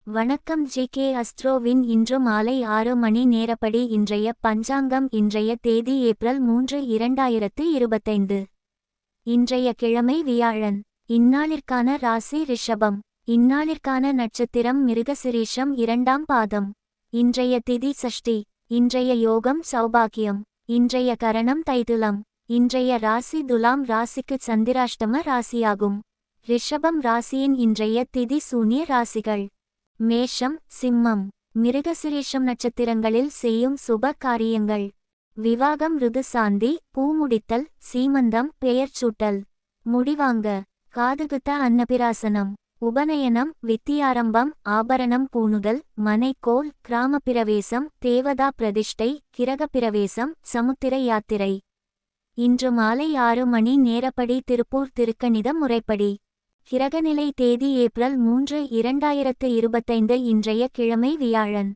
வணக்கம் ஜி.கே. அஸ்ட்ரோவின் இன்று மாலை 6 மணி நேரப்படி இன்றைய பஞ்சாங்கம். இன்றைய தேதி ஏப்ரல் 3, 2025. இன்றைய கிழமை வியாழன். இந்நாளிற்கான ராசி ரிஷபம். இந்நாளிற்கான நட்சத்திரம் மிருகசிரீஷம் 2ஆம் பாதம். இன்றைய திதி சஷ்டி. இன்றைய யோகம் சௌபாக்கியம். இன்றைய கரணம் தைதுலம். இன்றைய ராசி துலாம் ராசிக்கு சந்திராஷ்டம ராசியாகும். ரிஷபம் ராசியின் இன்றைய திதி சூன்ய ராசிகள்: மேஷம், சிம்மம். மிருகசிரீஷம் நட்சத்திரங்களில் செய்யும் சுப காரியங்கள்: விவாகம், ருதுசாந்தி, பூமுடித்தல், சீமந்தம், பெயர்ச்சூட்டல், முடிவாங்க, காதுகுத்த, அன்னபிராசனம், உபநயனம், வித்தியாரம்பம், ஆபரணம் பூணுதல், மனைக்கோல், கிராமப்பிரவேசம், தேவதா பிரதிஷ்டை, கிரகப்பிரவேசம், சமுத்திர யாத்திரை. இன்று மாலை 6 மணி நேரப்படி திருப்பூர் திருக்கணித முறைப்படி. கிரகநிலை தேதி ஏப்ரல் 3, 2025. இன்றைய கிழமை வியாழன்.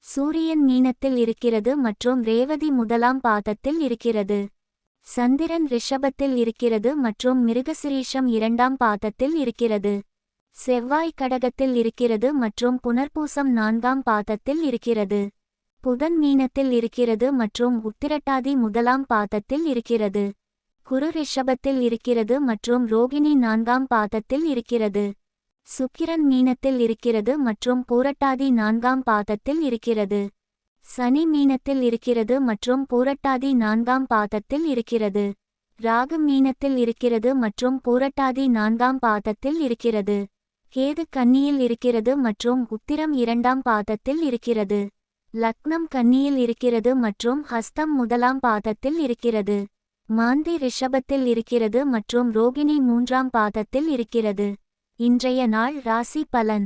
சூரியன் மீனத்தில் இருக்கிறது மற்றும் ரேவதி 1ஆம் பாதத்தில் இருக்கிறது. சந்திரன் ரிஷபத்தில் இருக்கிறது மற்றும் மிருகசிரீஷம் 2ஆம் பாதத்தில் இருக்கிறது. செவ்வாய் கடகத்தில் இருக்கிறது மற்றும் புனர்பூசம் 4ஆம் பாதத்தில் இருக்கிறது. புதன் மீனத்தில் இருக்கிறது மற்றும் உத்திரட்டாதி 1ஆம் பாதத்தில் இருக்கிறது. குரு ரிஷபத்தில் இருக்கிறது மற்றும் ரோகிணி 4ஆம் பாதத்தில் இருக்கிறது. சுக்கிரன் மீனத்தில் இருக்கிறது மற்றும் பூரட்டாதி 4ஆம் பாதத்தில் இருக்கிறது. சனி மீனத்தில் இருக்கிறது மற்றும் பூரட்டாதி 4ஆம் பாதத்தில் இருக்கிறது. ராகு மீனத்தில் இருக்கிறது மற்றும் பூரட்டாதி 4ஆம் பாதத்தில் இருக்கிறது. கேது கன்னியில் இருக்கிறது மற்றும் உத்திரம் 2ஆம் பாதத்தில் இருக்கிறது. லக்னம் கன்னியில் இருக்கிறது மற்றும் ஹஸ்தம் 1ஆம் பாதத்தில் இருக்கிறது. மாந்தி ரிஷபத்தில் இருக்கிறது மற்றும் ரோகிணி 3ஆம் பாதத்தில் இருக்கிறது. இன்றைய நாள் ராசி பலன்.